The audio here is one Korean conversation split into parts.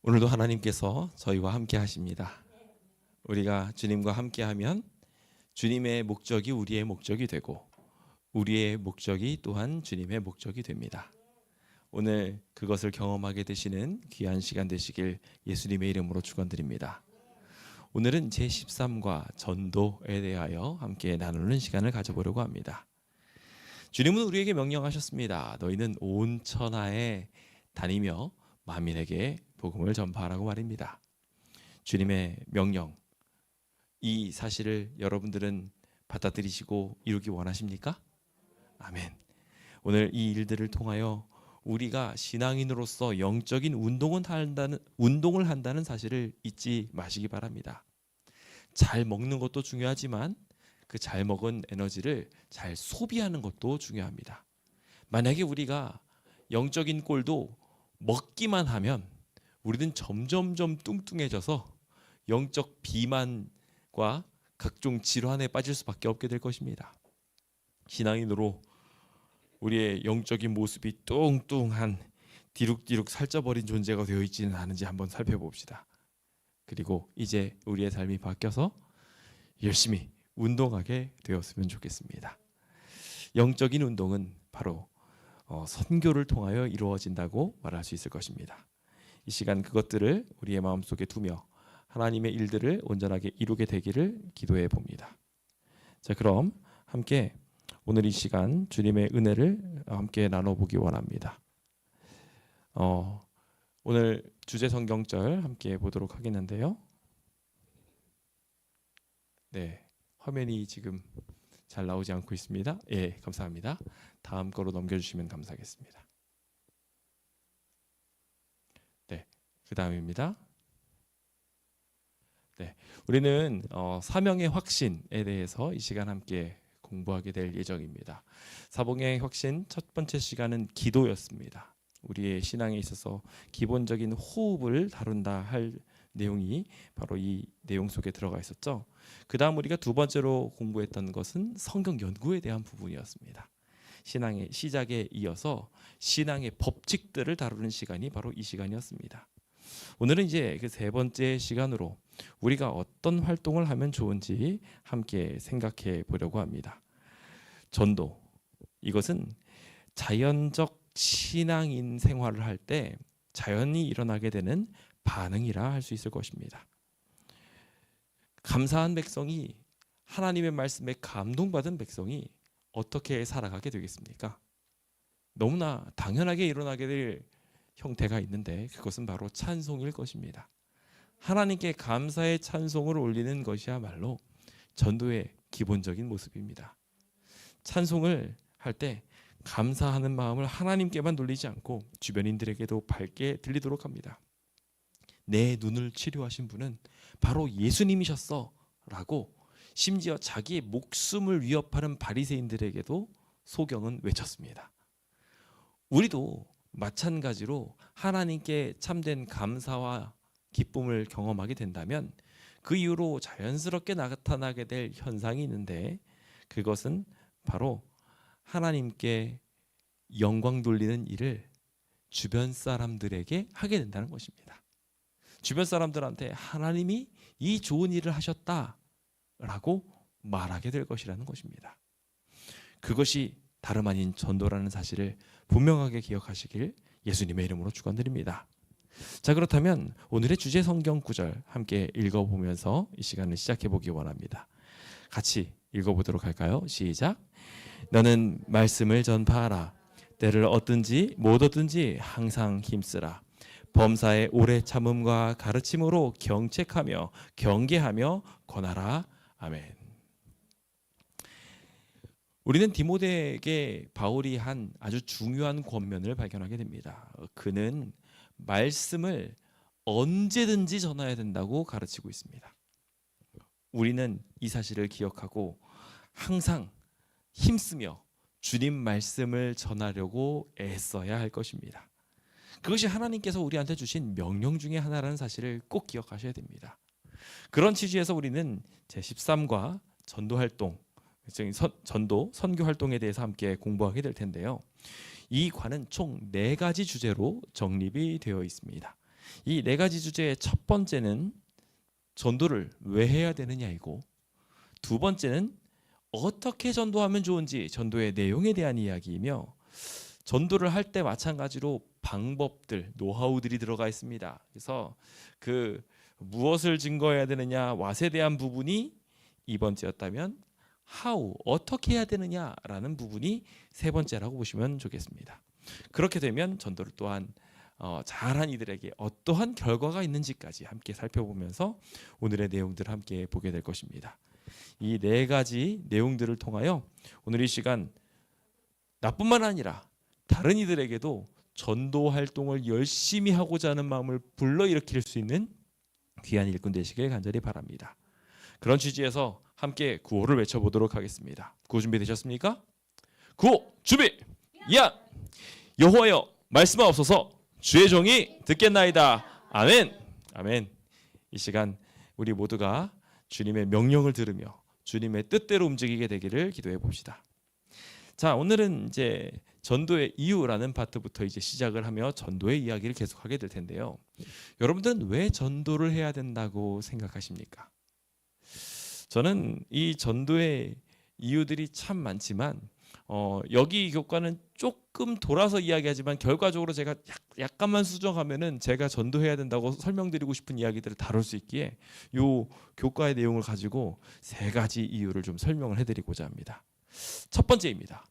오늘도 하나님께서 저희와 함께 하십니다. 우리가 주님과 함께하면 주님의 목적이 우리의 목적이 되고 우리의 목적이 또한 주님의 목적이 됩니다. 오늘 그것을 경험하게 되시는 귀한 시간 되시길 예수님의 이름으로 축원드립니다. 오늘은 제13과 전도에 대하여 함께 나누는 시간을 가져보려고 합니다. 주님은 우리에게 명령하셨습니다. 너희는 온 천하에 다니며 만민에게 복음을 전파하라고 말입니다. 주님의 명령, 이 사실을 여러분들은 받아들이시고 이루기 원하십니까? 아멘. 오늘 이 일들을 통하여 우리가 신앙인으로서 영적인 운동을 한다는 사실을 잊지 마시기 바랍니다. 잘 먹는 것도 중요하지만 그 잘 먹은 에너지를 잘 소비하는 것도 중요합니다. 만약에 우리가 영적인 꼴도 먹기만 하면 우리는 점점점 뚱뚱해져서 영적 비만과 각종 질환에 빠질 수밖에 없게 될 것입니다. 신앙인으로 우리의 영적인 모습이 뚱뚱한 디룩디룩 살쪄버린 존재가 되어 있지는 않은지 한번 살펴봅시다. 그리고 이제 우리의 삶이 바뀌어서 열심히 운동하게 되었으면 좋겠습니다. 영적인 운동은 바로 선교를 통하여 이루어진다고 말할 수 있을 것입니다. 이 시간 그것들을 우리의 마음속에 두며 하나님의 일들을 온전하게 이루게 되기를 기도해 봅니다. 자, 그럼 함께 오늘 이 시간 주님의 은혜를 함께 나눠보기 원합니다. 오늘 주제 성경절 함께 보도록 하겠는데요. 네, 화면이 지금 잘 나오지 않고 있습니다. 예, 감사합니다. 다음 거로 넘겨주시면 감사하겠습니다. 네, 그 다음입니다. 네, 우리는 사명의 확신에 대해서 이 시간 함께 공부하게 될 예정입니다. 사명의 확신 첫 번째 시간은 기도였습니다. 우리의 신앙에 있어서 기본적인 호흡을 다룬다 할 내용이 바로 이 내용 속에 들어가 있었죠. 그 다음 우리가 두 번째로 공부했던 것은 성경 연구에 대한 부분이었습니다. 신앙의 시작에 이어서 신앙의 법칙들을 다루는 시간이 바로 이 시간이었습니다. 오늘은 이제 그 세 번째 시간으로 우리가 어떤 활동을 하면 좋은지 함께 생각해 보려고 합니다. 전도, 이것은 자연적 신앙인 생활을 할 때 자연히 일어나게 되는 반응이라 할 수 있을 것입니다. 감사한 백성이, 하나님의 말씀에 감동받은 백성이 어떻게 살아가게 되겠습니까? 너무나 당연하게 일어나게 될 형태가 있는데 그것은 바로 찬송일 것입니다. 하나님께 감사의 찬송을 올리는 것이야말로 전도의 기본적인 모습입니다. 찬송을 할 때 감사하는 마음을 하나님께만 돌리지 않고 주변인들에게도 밝게 들리도록 합니다. 내 눈을 치료하신 분은 바로 예수님이셨어 라고 심지어 자기의 목숨을 위협하는 바리새인들에게도 소경은 외쳤습니다. 우리도 마찬가지로 하나님께 참된 감사와 기쁨을 경험하게 된다면 그 이후로 자연스럽게 나타나게 될 현상이 있는데 그것은 바로 하나님께 영광 돌리는 일을 주변 사람들에게 하게 된다는 것입니다. 주변 사람들한테 하나님이 이 좋은 일을 하셨다라고 말하게 될 것이라는 것입니다. 그것이 다름 아닌 전도라는 사실을 분명하게 기억하시길 예수님의 이름으로 축원드립니다. 자, 그렇다면 오늘의 주제 성경 구절 함께 읽어보면서 이 시간을 시작해 보기 원합니다. 같이 읽어보도록 할까요? 시작. 너는 말씀을 전파하라. 때를 얻든지 못 얻든지 항상 힘쓰라. 범사의 오래 참음과 가르침으로 경책하며 경계하며 권하라. 아멘. 우리는 디모데에게 바울이 한 아주 중요한 권면을 발견하게 됩니다. 그는 말씀을 언제든지 전해야 된다고 가르치고 있습니다. 우리는 이 사실을 기억하고 항상 힘쓰며 주님 말씀을 전하려고 애써야 할 것입니다. 그것이 하나님께서 우리한테 주신 명령 중에 하나라는 사실을 꼭 기억하셔야 됩니다. 그런 취지에서 우리는 제13과 전도활동, 선교 활동에 대해서 함께 공부하게 될 텐데요. 이 관은 총 4가지 주제로 정립이 되어 있습니다. 이 네 가지 주제의 첫 번째는 전도를 왜 해야 되느냐이고, 두 번째는 어떻게 전도하면 좋은지 전도의 내용에 대한 이야기이며, 전도를 할 때 마찬가지로 방법들, 노하우들이 들어가 있습니다. 그래서 그 무엇을 증거해야 되느냐, what에 대한 부분이 이 번째였다면 how, 어떻게 해야 되느냐라는 부분이 세 번째라고 보시면 좋겠습니다. 그렇게 되면 전도를 또한 잘한 이들에게 어떠한 결과가 있는지까지 함께 살펴보면서 오늘의 내용들을 함께 보게 될 것입니다. 이 네 가지 내용들을 통하여 오늘 이 시간 나뿐만 아니라 다른 이들에게도 전도 활동을 열심히 하고자 하는 마음을 불러일으킬 수 있는 귀한 일꾼 되시길 간절히 바랍니다. 그런 취지에서 함께 구호를 외쳐보도록 하겠습니다. 구호 준비되셨습니까? 구호 준비! 야! 여호와여 말씀하옵소서, 주의 종이 듣겠나이다. 아멘. 아멘. 이 시간 우리 모두가 주님의 명령을 들으며 주님의 뜻대로 움직이게 되기를 기도해 봅시다. 자, 오늘은 이제 전도의 이유라는 파트부터 이제 시작을 하며 전도의 이야기를 계속하게 될 텐데요. 여러분들은 왜 전도를 해야 된다고 생각하십니까? 저는 이 전도의 이유들이 참 많지만 여기 교과는 조금 돌아서 이야기하지만 결과적으로 제가 약간만 수정하면은 제가 전도해야 된다고 설명드리고 싶은 이야기들을 다룰 수 있기에 요 교과의 내용을 가지고 세 가지 이유를 좀 설명을 해드리고자 합니다. 첫 번째입니다.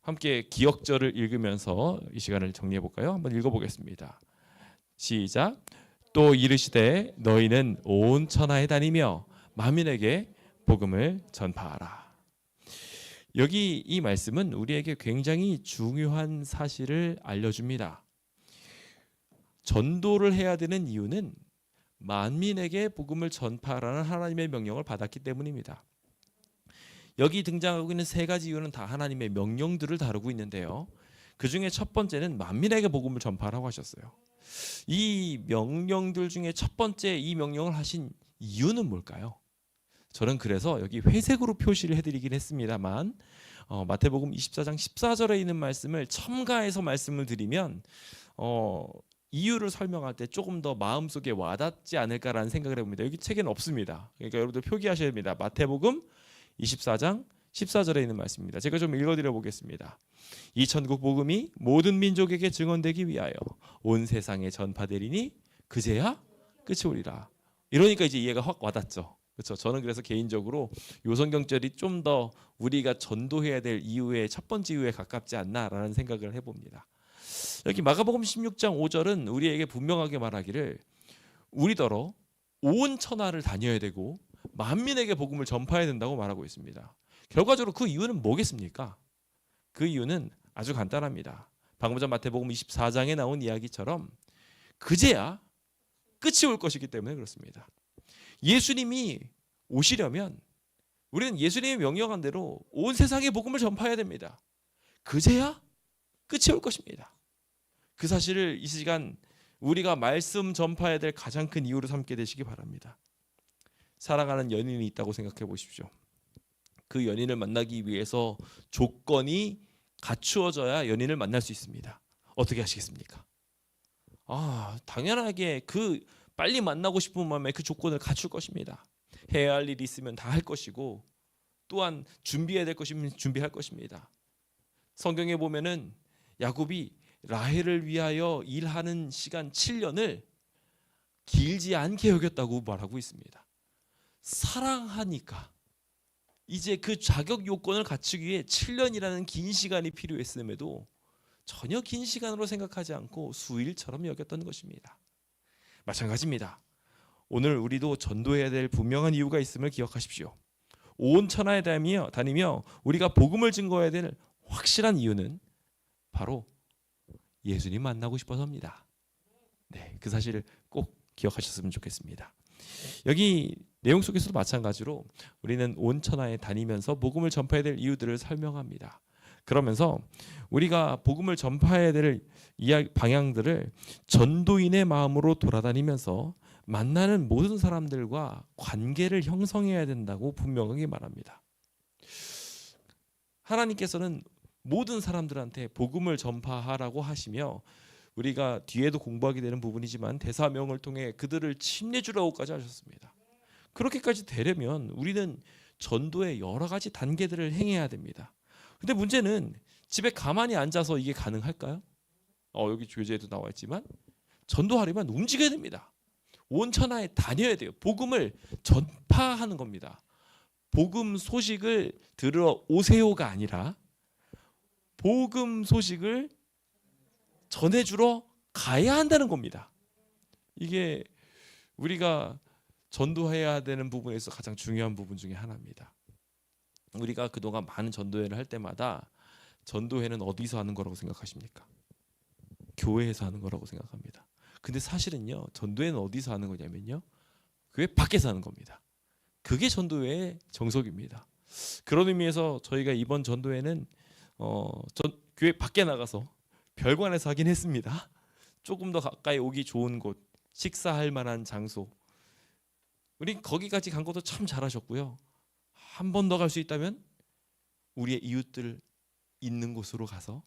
함께 기억절을 읽으면서 이 시간을 정리해 볼까요? 한번 읽어보겠습니다. 시작. 또 이르시되 너희는 온 천하에 다니며 만민에게 복음을 전파하라. 여기 이 말씀은 우리에게 굉장히 중요한 사실을 알려줍니다. 전도를 해야 되는 이유는 만민에게 복음을 전파하라는 하나님의 명령을 받았기 때문입니다. 여기 등장하고 있는 세 가지 이유는 다 하나님의 명령들을 다루고 있는데요. 그 중에 첫 번째는 만민에게 복음을 전파하라고 하셨어요. 이 명령들 중에 첫 번째 이 명령을 하신 이유는 뭘까요? 저는 그래서 여기 회색으로 표시를 해드리긴 했습니다만 마태복음 24장 14절에 있는 말씀을 첨가해서 말씀을 드리면 이유를 설명할 때 조금 더 마음속에 와닿지 않을까라는 생각을 해봅니다. 여기 책에는 없습니다. 그러니까 여러분들 표기하셔야 됩니다. 마태복음 24장 14절에 있는 말씀입니다. 제가 좀 읽어드려 보겠습니다. 이 천국 복음이 모든 민족에게 증언되기 위하여 온 세상에 전파되리니 그제야 끝이 오리라. 이러니까 이제 이해가 확 와닿죠. 그렇죠. 저는 그래서 개인적으로 요 성경절이 좀 더 우리가 전도해야 될 이유의 첫 번째 이유에 가깝지 않나라는 생각을 해봅니다. 여기 마가복음 16장 5절은 우리에게 분명하게 말하기를 우리더러 온 천하를 다녀야 되고 만민에게 복음을 전파해야 된다고 말하고 있습니다. 결과적으로 그 이유는 뭐겠습니까? 그 이유는 아주 간단합니다. 방금 전 마태복음 24장에 나온 이야기처럼 그제야 끝이 올 것이기 때문에 그렇습니다. 예수님이 오시려면 우리는 예수님의 명령한 대로 온 세상에 복음을 전파해야 됩니다. 그제야 끝이 올 것입니다. 그 사실을 이 시간 우리가 말씀 전파해야 될 가장 큰 이유로 삼게 되시기 바랍니다. 사랑하는 연인이 있다고 생각해 보십시오. 그 연인을 만나기 위해서 조건이 갖추어져야 연인을 만날 수 있습니다. 어떻게 하시겠습니까? 당연하게 빨리 만나고 싶은 마음에 그 조건을 갖출 것입니다. 해야 할 일이 있으면 다 할 것이고 또한 준비해야 될 것이면 준비할 것입니다. 성경에 보면은 야곱이 라헬을 위하여 일하는 시간 7년을 길지 않게 여겼다고 말하고 있습니다. 사랑하니까 이제 그 자격 요건을 갖추기 위해 7년이라는 긴 시간이 필요했음에도 전혀 긴 시간으로 생각하지 않고 수일처럼 여겼던 것입니다. 마찬가지입니다. 오늘 우리도 전도해야 될 분명한 이유가 있음을 기억하십시오. 온 천하에 다니며 우리가 복음을 증거해야 될 확실한 이유는 바로 예수님 만나고 싶어서입니다. 네, 그 사실을 꼭 기억하셨으면 좋겠습니다. 여기 내용 속에서도 마찬가지로 우리는 온 천하에 다니면서 복음을 전파해야 될 이유들을 설명합니다. 그러면서 우리가 복음을 전파해야 될 방향들을 전도인의 마음으로 돌아다니면서 만나는 모든 사람들과 관계를 형성해야 된다고 분명하게 말합니다. 하나님께서는 모든 사람들한테 복음을 전파하라고 하시며 우리가 뒤에도 공부하게 되는 부분이지만 대사명을 통해 그들을 침례주라고까지 하셨습니다. 그렇게까지 되려면 우리는 전도의 여러 가지 단계들을 행해야 됩니다. 근데 문제는 집에 가만히 앉아서 이게 가능할까요? 여기 교재에도 나와 있지만 전도하려면 움직여야 됩니다. 온 천하에 다녀야 돼요. 복음을 전파하는 겁니다. 복음 소식을 들어 오세요가 아니라 복음 소식을 전해주러 가야 한다는 겁니다. 이게 우리가 전도해야 되는 부분에서 가장 중요한 부분 중에 하나입니다. 우리가 그동안 많은 전도회를 할 때마다 전도회는 어디서 하는 거라고 생각하십니까? 교회에서 하는 거라고 생각합니다. 근데 사실은요, 전도회는 어디서 하는 거냐면요, 교회 밖에서 하는 겁니다. 그게 전도회의 정석입니다. 그런 의미에서 저희가 이번 전도회는 교회 밖에 나가서 별관에서 하긴 했습니다. 조금 더 가까이 오기 좋은 곳, 식사할 만한 장소, 우리 거기까지 간 것도 참 잘하셨고요. 한 번 더 갈 수 있다면 우리의 이웃들 있는 곳으로 가서,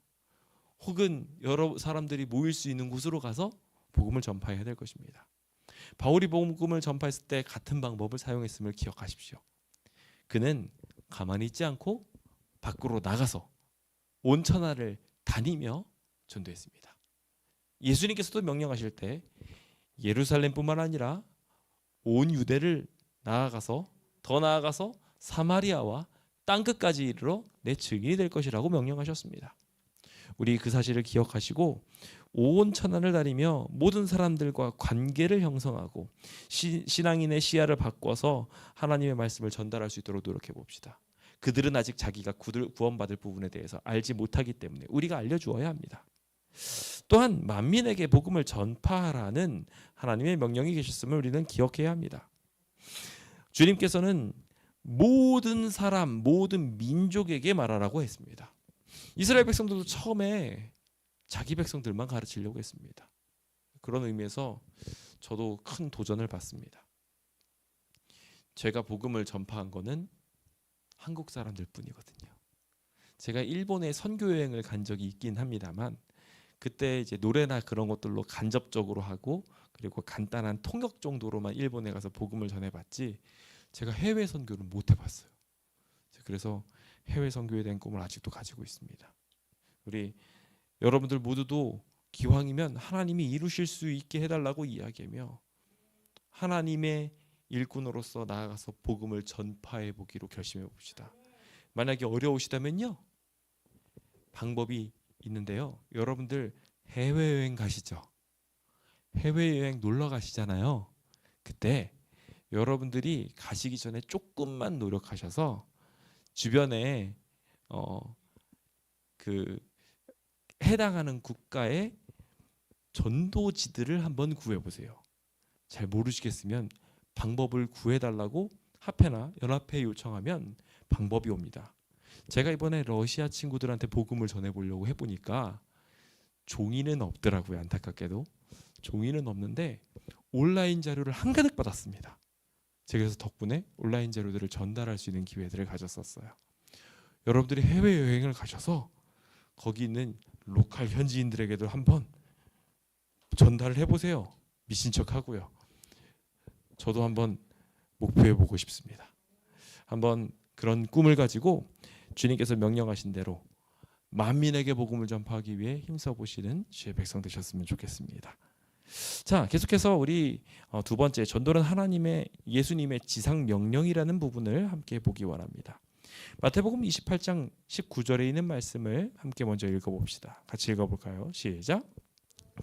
혹은 여러 사람들이 모일 수 있는 곳으로 가서 복음을 전파해야 될 것입니다. 바울이 복음을 전파했을 때 같은 방법을 사용했음을 기억하십시오. 그는 가만히 있지 않고 밖으로 나가서 온 천하를 다니며 전도했습니다. 예수님께서도 명령하실 때 예루살렘뿐만 아니라 온 유대를 나아가서, 더 나아가서 사마리아와 땅끝까지 이르러 내 증인이 될 것이라고 명령하셨습니다. 우리 그 사실을 기억하시고 온 천하를 다니며 모든 사람들과 관계를 형성하고 신앙인의 시야를 바꿔서 하나님의 말씀을 전달할 수 있도록 노력해 봅시다. 그들은 아직 자기가 구원받을 부분에 대해서 알지 못하기 때문에 우리가 알려주어야 합니다. 또한 만민에게 복음을 전파하라는 하나님의 명령이 계셨음을 우리는 기억해야 합니다. 주님께서는 모든 사람, 모든 민족에게 말하라고 했습니다. 이스라엘 백성들도 처음에 자기 백성들만 가르치려고 했습니다. 그런 의미에서 저도 큰 도전을 받습니다. 제가 복음을 전파한 거는 한국 사람들 뿐이거든요. 제가 일본에 선교 여행을 간 적이 있긴 합니다만, 그때 이제 노래나 그런 것들로 간접적으로 하고, 그리고 간단한 통역 정도로만 일본에 가서 복음을 전해봤지, 제가 해외 선교를 못 해봤어요. 그래서 해외 선교에 대한 꿈을 아직도 가지고 있습니다. 우리 여러분들 모두도 기왕이면 하나님이 이루실 수 있게 해달라고 이야기하며 하나님의 일꾼으로서 나아가서 복음을 전파해 보기로 결심해 봅시다. 만약에 어려우시다면요, 방법이 있는데요. 여러분들 해외여행 가시죠. 해외여행 놀러 가시잖아요. 그때 여러분들이 가시기 전에 조금만 노력하셔서 주변에 그 해당하는 국가의 전도지들을 한번 구해보세요. 잘 모르시겠으면 방법을 구해달라고 합회나 연합회에 요청하면 방법이 옵니다. 제가 이번에 러시아 친구들한테 복음을 전해보려고 해보니까 종이는 없더라고요. 안타깝게도 종이는 없는데 온라인 자료를 한가득 받았습니다. 제가 그래서 덕분에 온라인 자료들을 전달할 수 있는 기회들을 가졌었어요. 여러분들이 해외여행을 가셔서 거기 있는 로컬 현지인들에게도 한번 전달을 해보세요. 미친 척하고요. 저도 한번 목표해보고 싶습니다. 한번 그런 꿈을 가지고 주님께서 명령하신 대로 만민에게 복음을 전파하기 위해 힘써보시는 주의 백성 되셨으면 좋겠습니다. 자, 계속해서 우리 두 번째, 전도는 예수님의 지상 명령이라는 부분을 함께 보기 원합니다. 마태복음 28장 19절에 있는 말씀을 함께 먼저 읽어봅시다. 같이 읽어볼까요? 시작.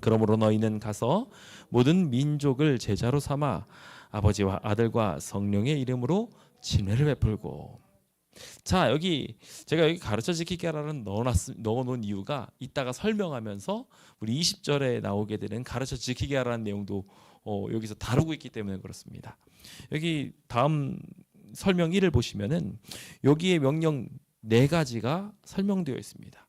그러므로 너희는 가서 모든 민족을 제자로 삼아 아버지와 아들과 성령의 이름으로 진례를 베풀고. 자, 제가 여기 가르쳐 지키게 하라는 넣어놓은 이유가 이따가 설명하면서 우리 20절에 나오게 되는 가르쳐 지키게 하라는 내용도 여기서 다루고 있기 때문에 그렇습니다. 여기 다음 설명 1을 보시면은 여기에 명령 4가지가 설명되어 있습니다.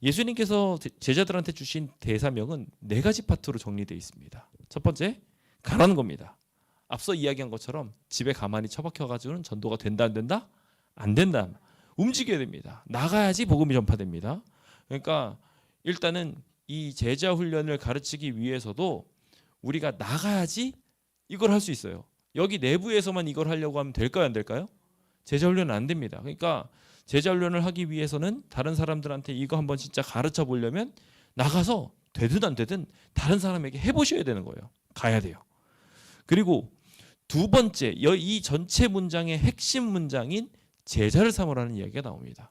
예수님께서 제자들한테 주신 대사명은 4가지 파트로 정리되어 있습니다. 첫 번째, 가라는 겁니다. 앞서 이야기한 것처럼 집에 가만히 처박혀가지고는 전도가 된다 안 된다? 안 된다. 움직여야 됩니다. 나가야지 복음이 전파됩니다. 그러니까 일단은 이 제자 훈련을 가르치기 위해서도 우리가 나가야지 이걸 할 수 있어요. 여기 내부에서만 이걸 하려고 하면 될까요, 안 될까요? 제자 훈련은 안 됩니다. 그러니까 제자 훈련을 하기 위해서는 다른 사람들한테 이거 한번 진짜 가르쳐 보려면 나가서 되든 안 되든 다른 사람에게 해보셔야 되는 거예요. 가야 돼요. 그리고 두 번째, 이 전체 문장의 핵심 문장인 제자를 삼으라는 이야기가 나옵니다.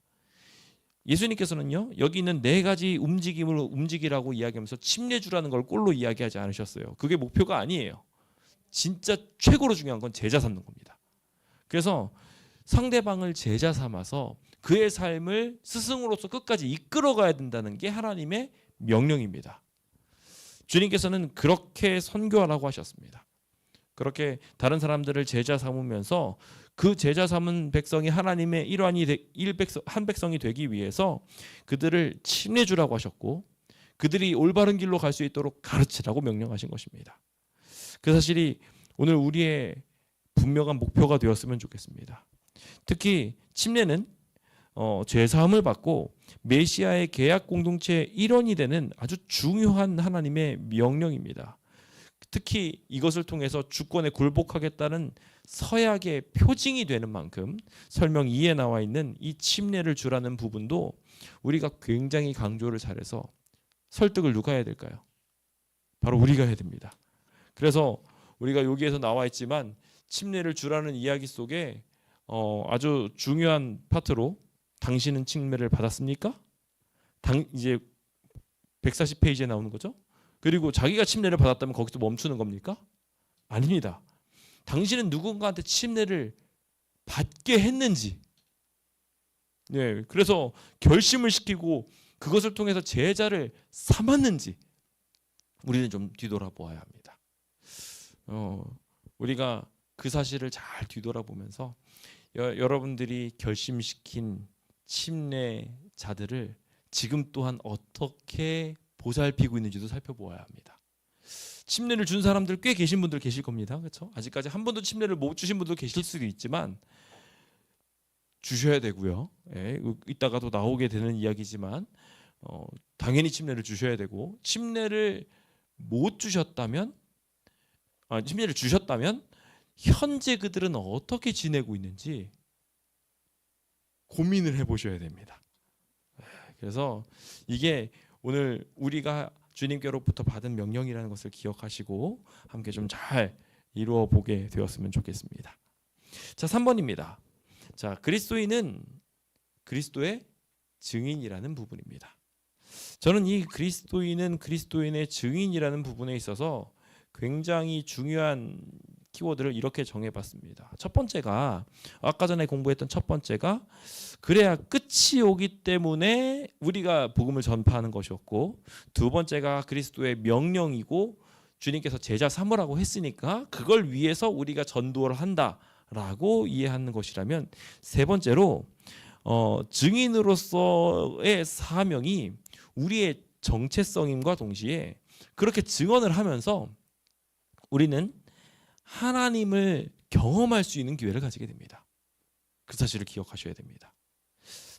예수님께서는요, 여기 있는 네 가지 움직임을 움직이라고 이야기하면서 침례주라는 걸 꼴로 이야기하지 않으셨어요. 그게 목표가 아니에요. 진짜 최고로 중요한 건 제자 삼는 겁니다. 그래서 상대방을 제자 삼아서 그의 삶을 스승으로서 끝까지 이끌어가야 된다는 게 하나님의 명령입니다. 주님께서는 그렇게 선교하라고 하셨습니다. 그렇게 다른 사람들을 제자 삼으면서 그 제자 삼은 백성이 하나님의 한 백성이 되기 위해서 그들을 침례주라고 하셨고 그들이 올바른 길로 갈 수 있도록 가르치라고 명령하신 것입니다. 그 사실이 오늘 우리의 분명한 목표가 되었으면 좋겠습니다. 특히 침례는 죄사함을 받고 메시아의 계약 공동체의 일원이 되는 아주 중요한 하나님의 명령입니다. 특히 이것을 통해서 주권에 굴복하겠다는 서약의 표징이 되는 만큼 설명 2에 나와 있는 이 침례를 주라는 부분도 우리가 굉장히 강조를 잘해서 설득을 누가 해야 될까요? 바로 우리가 해야 됩니다. 그래서 우리가 여기에서 나와 있지만 침례를 주라는 이야기 속에 아주 중요한 파트로 당신은 침례를 받았습니까? 이제 140페이지에 나오는 거죠. 그리고 자기가 침례를 받았다면 거기서 멈추는 겁니까? 아닙니다. 당신은 누군가한테 침례를 받게 했는지, 네, 그래서 결심을 시키고 그것을 통해서 제자를 삼았는지 우리는 좀 뒤돌아보아야 합니다. 우리가 그 사실을 잘 뒤돌아보면서 여러분들이 결심시킨 침례자들을 지금 또한 어떻게 보살피고 있는지도 살펴보아야 합니다. 침례를 준 사람들 꽤 계신 분들 계실 겁니다. 그렇죠? 아직까지 한 번도 침례를 못 주신 분도 계실 수도 있지만 주셔야 되고요. 예, 이따가도 나오게 되는 이야기지만 당연히 침례를 주셔야 되고 침례를 못 주셨다면 침례를 주셨다면 현재 그들은 어떻게 지내고 있는지 고민을 해보셔야 됩니다. 그래서 이게 오늘 우리가 주님께로부터 받은 명령이라는 것을 기억하시고 함께 좀 잘 이루어 보게 되었으면 좋겠습니다. 자, 3번입니다. 자, 그리스도인은 그리스도의 증인이라는 부분입니다. 저는 이 그리스도인은 그리스도인의 증인이라는 부분에 있어서 굉장히 중요한 키워드를 이렇게 정해봤습니다. 첫 번째가 아까 전에 공부했던 첫 번째가 그래야 끝이 오기 때문에 우리가 복음을 전파하는 것이었고, 두 번째가 그리스도의 명령이고 주님께서 제자 삼으라고 했으니까 그걸 위해서 우리가 전도를 한다라고 이해하는 것이라면, 세 번째로 증인으로서의 사명이 우리의 정체성임과 동시에 그렇게 증언을 하면서 우리는 하나님을 경험할 수 있는 기회를 가지게 됩니다. 그 사실을 기억하셔야 됩니다.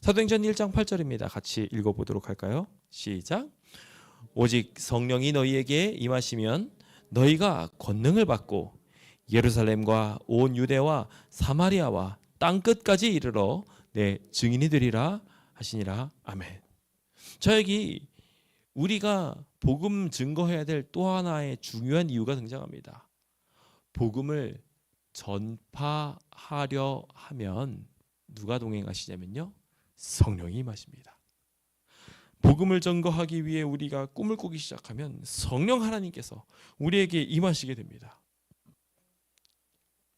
사도행전 1장 8절입니다. 같이 읽어보도록 할까요? 시작. 오직 성령이 너희에게 임하시면 너희가 권능을 받고 예루살렘과 온 유대와 사마리아와 땅끝까지 이르러 내 증인이 되리라 하시니라. 아멘. 자, 여기 우리가 복음 증거해야 될 또 하나의 중요한 이유가 등장합니다. 복음을 전파하려 하면 누가 동행하시냐면요, 성령이 임하십니다. 복음을 전거하기 위해 우리가 꿈을 꾸기 시작하면 성령 하나님께서 우리에게 임하시게 됩니다.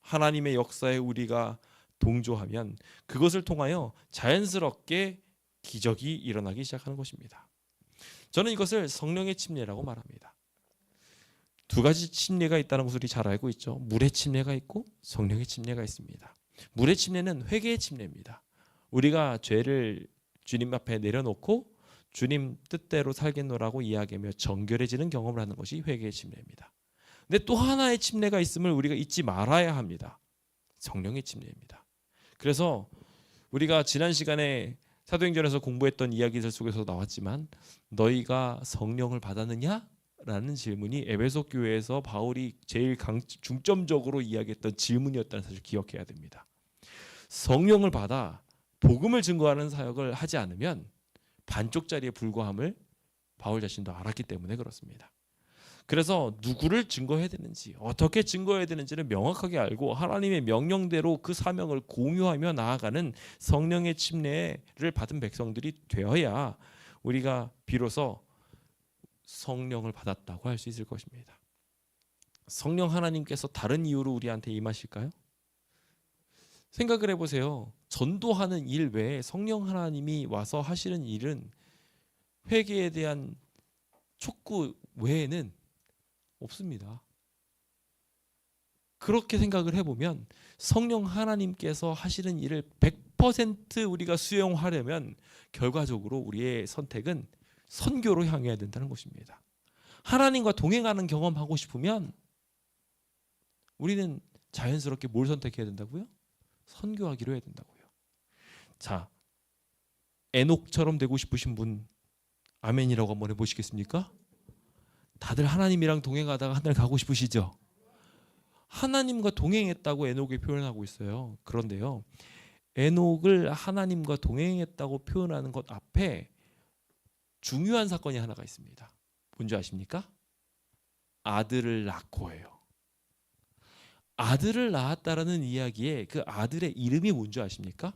하나님의 역사에 우리가 동조하면 그것을 통하여 자연스럽게 기적이 일어나기 시작하는 것입니다. 저는 이것을 성령의 침례라고 말합니다. 두 가지 침례가 있다는 것을 우리 잘 알고 있죠. 물의 침례가 있고 성령의 침례가 있습니다. 물의 침례는 회개의 침례입니다. 우리가 죄를 주님 앞에 내려놓고 주님 뜻대로 살겠노라고 이야기하며 정결해지는 경험을 하는 것이 회개의 침례입니다. 근데 또 하나의 침례가 있음을 우리가 잊지 말아야 합니다. 성령의 침례입니다. 그래서 우리가 지난 시간에 사도행전에서 공부했던 이야기들 속에서 나왔지만 너희가 성령을 받았느냐? 라는 질문이 에베소 교회에서 바울이 제일 중점적으로 이야기했던 질문이었다는 사실을 기억해야 됩니다. 성령을 받아 복음을 증거하는 사역을 하지 않으면 반쪽짜리에 불과함을 바울 자신도 알았기 때문에 그렇습니다. 그래서 누구를 증거해야 되는지, 어떻게 증거해야 되는지를 명확하게 알고 하나님의 명령대로 그 사명을 공유하며 나아가는 성령의 침례를 받은 백성들이 되어야 우리가 비로소 성령을 받았다고 할 수 있을 것입니다. 성령 하나님께서 다른 이유로 우리한테 임하실까요? 생각을 해보세요. 전도하는 일 외에 성령 하나님이 와서 하시는 일은 회개에 대한 촉구 외에는 없습니다. 그렇게 생각을 해보면 성령 하나님께서 하시는 일을 100% 우리가 수용하려면 결과적으로 우리의 선택은 선교로 향해야 된다는 것입니다. 하나님과 동행하는 경험하고 싶으면 우리는 자연스럽게 뭘 선택해야 된다고요? 선교하기로 해야 된다고요. 자, 에녹처럼 되고 싶으신 분 아멘이라고 한번 해보시겠습니까? 다들 하나님이랑 동행하다가 하늘 가고 싶으시죠? 하나님과 동행했다고 에녹이 표현하고 있어요. 그런데요, 에녹을 하나님과 동행했다고 표현하는 것 앞에 중요한 사건이 하나가 있습니다. 뭔지 아십니까? 아들을 낳고예요. 아들을 낳았다라는 이야기에 그 아들의 이름이 뭔지 아십니까?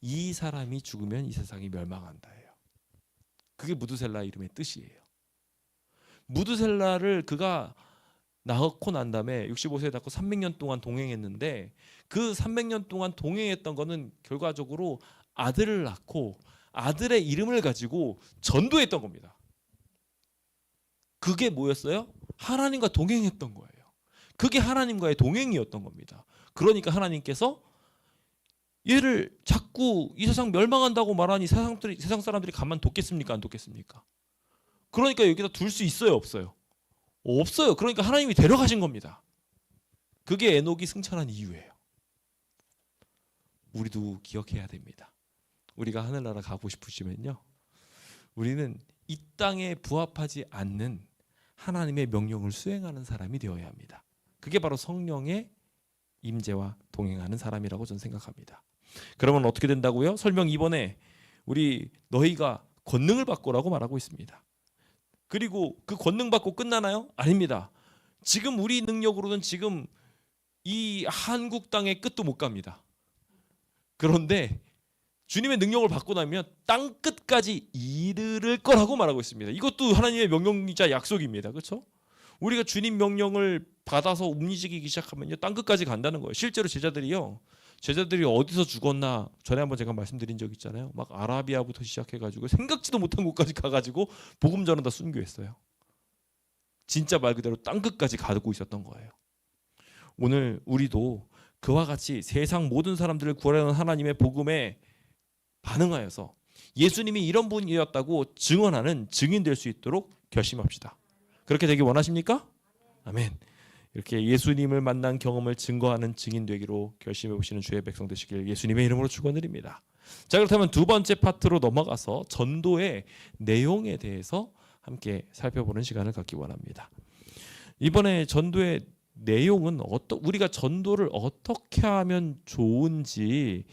이 사람이 죽으면 이 세상이 멸망한다예요. 그게 무드셀라 이름의 뜻이에요. 무드셀라를 그가 낳고 난 다음에 65세에 낳고 300년 동안 동행했는데 그 300년 동안 동행했던 거는 결과적으로 아들을 낳고 아들의 이름을 가지고 전도했던 겁니다. 그게 뭐였어요? 하나님과 동행했던 거예요. 그게 하나님과의 동행이었던 겁니다. 그러니까 하나님께서 얘를 자꾸 이 세상 멸망한다고 말하니 세상 사람들이 가만 뒀겠습니까? 안 뒀겠습니까? 그러니까 여기다 둘 수 있어요? 없어요? 없어요. 그러니까 하나님이 데려가신 겁니다. 그게 에녹이 승천한 이유예요. 우리도 기억해야 됩니다. 우리가 하늘나라 가고 싶으시면요, 우리는 이 땅에 부합하지 않는 하나님의 명령을 수행하는 사람이 되어야 합니다. 그게 바로 성령의 임재와 동행하는 사람이라고 저는 생각합니다. 그러면 어떻게 된다고요? 설명 2번에 우리 너희가 권능을 받고라고 말하고 있습니다. 그리고 그 권능 받고 끝나나요? 아닙니다. 지금 우리 능력으로는 지금 이 한국 땅의 끝도 못 갑니다. 그런데 주님의 능력을 받고 나면 땅 끝까지 이르를 거라고 말하고 있습니다. 이것도 하나님의 명령이자 약속입니다. 그렇죠? 우리가 주님 명령을 받아서 움직이기 시작하면요, 땅 끝까지 간다는 거예요. 실제로 제자들이 어디서 죽었나 전에 한번 제가 말씀드린 적 있잖아요. 막 아라비아부터 시작해가지고 생각지도 못한 곳까지 가가지고 복음 전하다 순교했어요. 진짜 말 그대로 땅 끝까지 가고 있었던 거예요. 오늘 우리도 그와 같이 세상 모든 사람들을 구하려는 하나님의 복음에 반응하여서 예수님이 이런 분이었다고 증언하는 증인 될 수 있도록 결심합시다. 그렇게 되기 원하십니까? 아멘. 이렇게 예수님을 만난 경험을 증거하는 증인 되기로 결심해 보시는 주의 백성 되시길 예수님의 이름으로 축원드립니다. 자, 그렇다면 두 번째 파트로 넘어가서 전도의 내용에 대해서 함께 살펴보는 시간을 갖기 원합니다. 이번에 전도의 내용은 우리가 전도를 어떻게 하면 좋은지,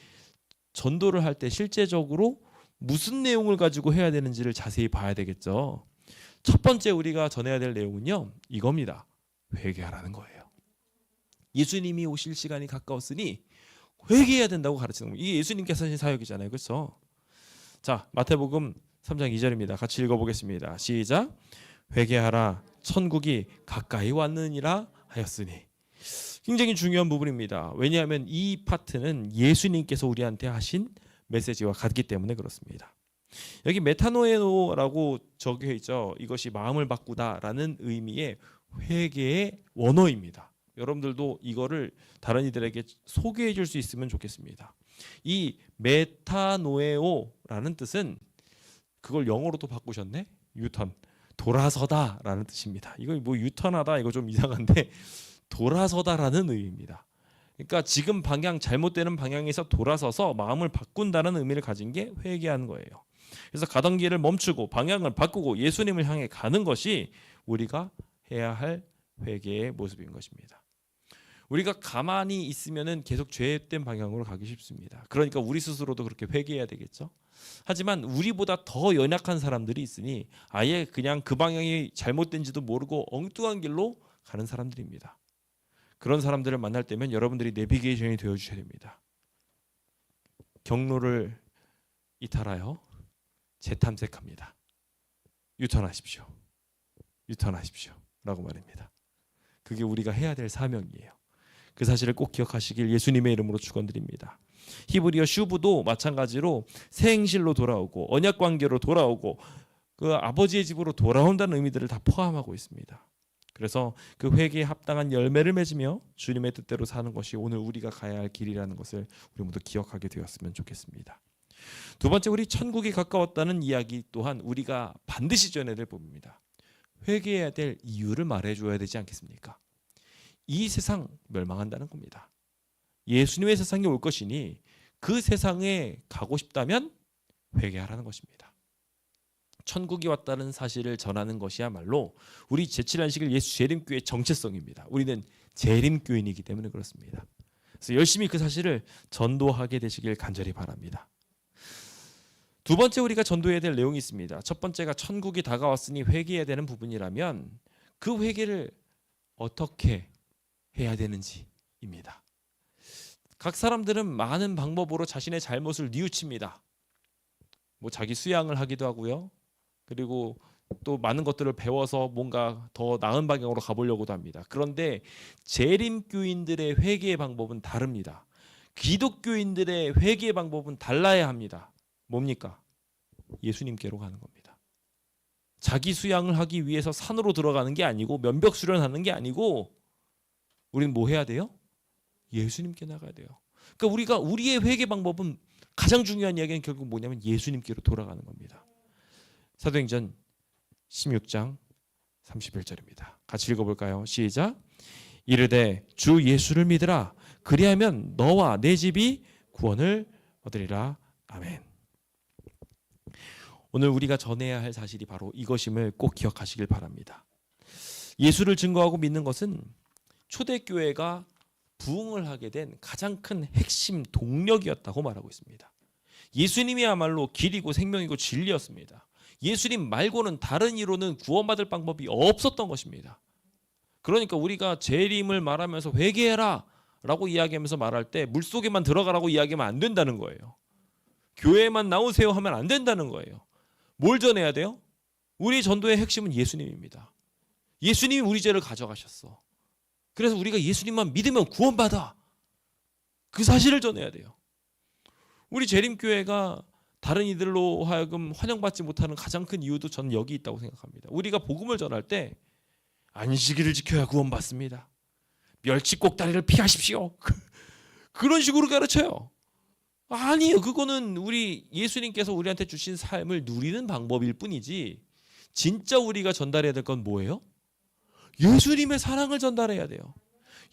전도를 할 때 실제적으로 무슨 내용을 가지고 해야 되는지를 자세히 봐야 되겠죠. 첫 번째 우리가 전해야 될 내용은요, 이겁니다. 회개하라는 거예요. 예수님이 오실 시간이 가까웠으니 회개해야 된다고 가르치는 거예요. 이게 예수님께서 하신 사역이잖아요. 그렇죠? 자, 마태복음 3장 2절입니다. 같이 읽어보겠습니다. 시작. 회개하라, 천국이 가까이 왔느니라 하였으니. 굉장히 중요한 부분입니다. 왜냐하면 이 파트는 예수님께서 우리한테 하신 메시지와 같기 때문에 그렇습니다. 여기 메타노에노라고 적혀 있죠. 이것이 마음을 바꾸다라는 의미의 회개의 원어입니다. 여러분들도 이거를 다른 이들에게 소개해 줄 수 있으면 좋겠습니다. 이 메타노에오라는 뜻은 그걸 영어로도 바꾸셨네. 유턴, 돌아서다라는 뜻입니다. 이거 뭐 유턴하다 이거 좀 이상한데 돌아서다라는 의미입니다. 그러니까 지금 방향, 잘못되는 방향에서 돌아서서 마음을 바꾼다는 의미를 가진 게 회개하는 거예요. 그래서 가던 길을 멈추고 방향을 바꾸고 예수님을 향해 가는 것이 우리가 해야 할 회개의 모습인 것입니다. 우리가 가만히 있으면은 계속 죄된 방향으로 가기 쉽습니다. 그러니까 우리 스스로도 그렇게 회개해야 되겠죠. 하지만 우리보다 더 연약한 사람들이 있으니 아예 그냥 그 방향이 잘못된지도 모르고 엉뚱한 길로 가는 사람들입니다. 그런 사람들을 만날 때면 여러분들이 내비게이션이 되어주셔야 됩니다. 경로를 이탈하여 재탐색합니다. 유턴하십시오. 유턴하십시오. 라고 말입니다. 그게 우리가 해야 될 사명이에요. 그 사실을 꼭 기억하시길 예수님의 이름으로 축원드립니다. 히브리어 슈브도 마찬가지로 새 행실로 돌아오고 언약 관계로 돌아오고 그 아버지의 집으로 돌아온다는 의미들을 다 포함하고 있습니다. 그래서 그 회개에 합당한 열매를 맺으며 주님의 뜻대로 사는 것이 오늘 우리가 가야 할 길이라는 것을 우리 모두 기억하게 되었으면 좋겠습니다. 두 번째, 우리 천국이 가까웠다는 이야기 또한 우리가 반드시 전해야 될 부분입니다. 회개해야 될 이유를 말해줘야 되지 않겠습니까? 이 세상 멸망한다는 겁니다. 예수님의 세상이 올 것이니 그 세상에 가고 싶다면 회개하라는 것입니다. 천국이 왔다는 사실을 전하는 것이야말로 우리 제7안식일 예수 재림교회의 정체성입니다. 우리는 재림교인이기 때문에 그렇습니다. 그래서 열심히 그 사실을 전도하게 되시길 간절히 바랍니다. 두 번째, 우리가 전도해야 될 내용이 있습니다. 첫 번째가 천국이 다가왔으니 회개해야 되는 부분이라면 그 회개를 어떻게 해야 되는지입니다. 각 사람들은 많은 방법으로 자신의 잘못을 뉘우칩니다. 자기 수양을 하기도 하고요. 그리고 또 많은 것들을 배워서 뭔가 더 나은 방향으로 가보려고도 합니다. 그런데 재림교인들의 회개의 방법은 다릅니다. 기독교인들의 회개의 방법은 달라야 합니다. 뭡니까? 예수님께로 가는 겁니다. 자기 수양을 하기 위해서 산으로 들어가는 게 아니고 면벽 수련하는 게 아니고 우리는 뭐 해야 돼요? 예수님께 나가야 돼요. 그러니까 우리의 회개 방법은 가장 중요한 이야기는 결국 뭐냐면 예수님께로 돌아가는 겁니다. 사도행전 16장 31절입니다. 같이 읽어볼까요? 시작. 이르되 주 예수를 믿으라. 그리하면 너와 내 집이 구원을 얻으리라. 아멘. 오늘 우리가 전해야 할 사실이 바로 이것임을 꼭 기억하시길 바랍니다. 예수를 증거하고 믿는 것은 초대교회가 부흥을 하게 된 가장 큰 핵심 동력이었다고 말하고 있습니다. 예수님이야말로 길이고 생명이고 진리였습니다. 예수님 말고는 다른 이로는 구원받을 방법이 없었던 것입니다. 그러니까 우리가 재림을 말하면서 회개해라 라고 이야기하면서 말할 때 물속에만 들어가라고 이야기하면 안 된다는 거예요. 교회만 나오세요 하면 안 된다는 거예요. 뭘 전해야 돼요? 우리 전도의 핵심은 예수님입니다. 예수님이 우리 죄를 가져가셨어. 그래서 우리가 예수님만 믿으면 구원받아. 그 사실을 전해야 돼요. 우리 재림교회가 다른 이들로 하여금 환영받지 못하는 가장 큰 이유도 저는 여기 있다고 생각합니다. 우리가 복음을 전할 때 안식일을 지켜야 구원받습니다. 멸치 꼭다리를 피하십시오. 그런 식으로 가르쳐요. 아니에요. 그거는 우리 예수님께서 우리한테 주신 삶을 누리는 방법일 뿐이지 진짜 우리가 전달해야 될 건 뭐예요? 예수님의 사랑을 전달해야 돼요.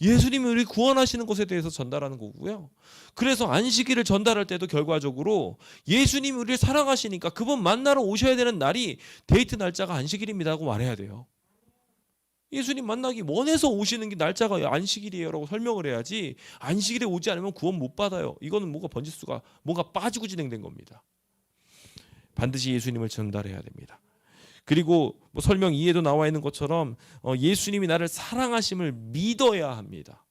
예수님이 우리 구원하시는 것에 대해서 전달하는 거고요. 그래서 안식일을 전달할 때도 결과적으로 예수님이 우리를 사랑하시니까 그분 만나러 오셔야 되는 날이 데이트 날짜가 안식일입니다 하고 말해야 돼요. 예수님 만나기 원해서 오시는 게 날짜가 안식일이에요 라고 설명을 해야지 안식일에 오지 않으면 구원 못 받아요. 이거는 뭔가 번지수가 뭔가 빠지고 진행된 겁니다. 반드시 예수님을 전달해야 됩니다. 그리고 설명 2에도 나와 있는 것처럼 예수님이 나를 사랑하심을 믿어야 합니다.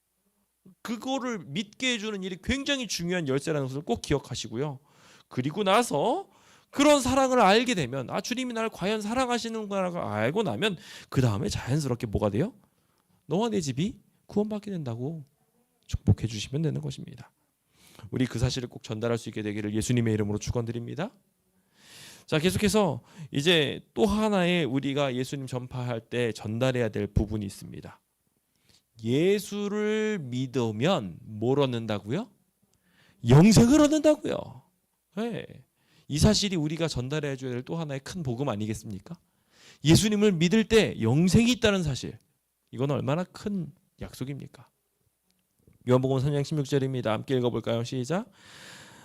그거를 믿게 해주는 일이 굉장히 중요한 열쇠라는 것을 꼭 기억하시고요. 그리고 나서 그런 사랑을 알게 되면 주님이 나를 과연 사랑하시는구나를 알고 나면 그 다음에 자연스럽게 뭐가 돼요? 너와 내 집이 구원받게 된다고 축복해 주시면 되는 것입니다. 우리 그 사실을 꼭 전달할 수 있게 되기를 예수님의 이름으로 축원드립니다. 자, 계속해서 이제 또 하나의 우리가 예수님 전파할 때 전달해야 될 부분이 있습니다. 예수를 믿으면 뭘 얻는다고요? 영생을 얻는다고요. 네. 이 사실이 우리가 전달해 줘야 될 또 하나의 큰 복음 아니겠습니까? 예수님을 믿을 때 영생이 있다는 사실. 이건 얼마나 큰 약속입니까? 요한복음 3장 16절입니다. 함께 읽어볼까요? 시작.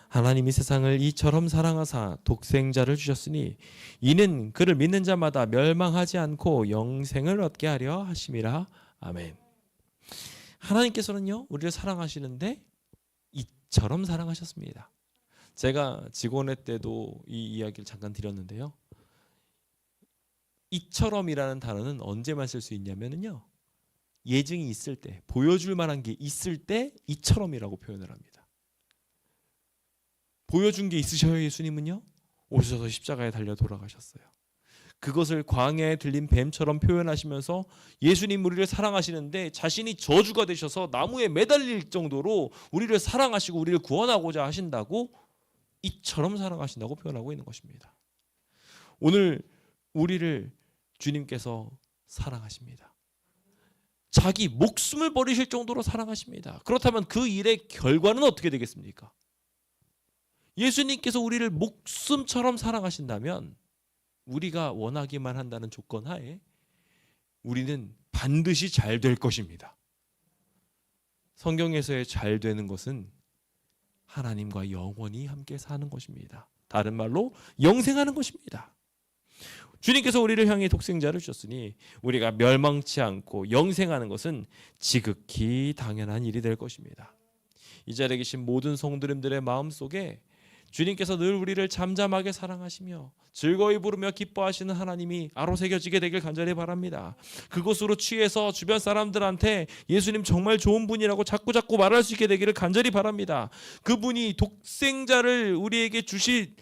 하나님이 세상을 이처럼 사랑하사 독생자를 주셨으니 이는 그를 믿는 자마다 멸망하지 않고 영생을 얻게 하려 하심이라. 아멘. 하나님께서는요 우리를 사랑하시는데 이처럼 사랑하셨습니다. 제가 직원회 때도 이 이야기를 잠깐 드렸는데요. 이처럼이라는 단어는 언제만 쓸 수 있냐면요. 예증이 있을 때, 보여줄 만한 게 있을 때 이처럼이라고 표현을 합니다. 보여준 게 있으셔요. 예수님은요. 오셔서 십자가에 달려 돌아가셨어요. 그것을 광야에 들린 뱀처럼 표현하시면서 예수님 우리를 사랑하시는데 자신이 저주가 되셔서 나무에 매달릴 정도로 우리를 사랑하시고 우리를 구원하고자 하신다고 이처럼 사랑하신다고 표현하고 있는 것입니다. 오늘 우리를 주님께서 사랑하십니다. 자기 목숨을 버리실 정도로 사랑하십니다. 그렇다면 그 일의 결과는 어떻게 되겠습니까? 예수님께서 우리를 목숨처럼 사랑하신다면 우리가 원하기만 한다는 조건 하에 우리는 반드시 잘 될 것입니다. 성경에서의 잘 되는 것은 하나님과 영원히 함께 사는 것입니다. 다른 말로 영생하는 것입니다. 주님께서 우리를 향해 독생자를 주셨으니 우리가 멸망치 않고 영생하는 것은 지극히 당연한 일이 될 것입니다. 이 자리에 계신 모든 성도님들의 마음속에 주님께서 늘 우리를 잠잠하게 사랑하시며 즐거이 부르며 기뻐하시는 하나님이 아로새겨지게 되길 간절히 바랍니다. 그것으로 취해서 주변 사람들한테 예수님 정말 좋은 분이라고 자꾸 말할 수 있게 되기를 간절히 바랍니다. 그분이 독생자를 우리에게 주실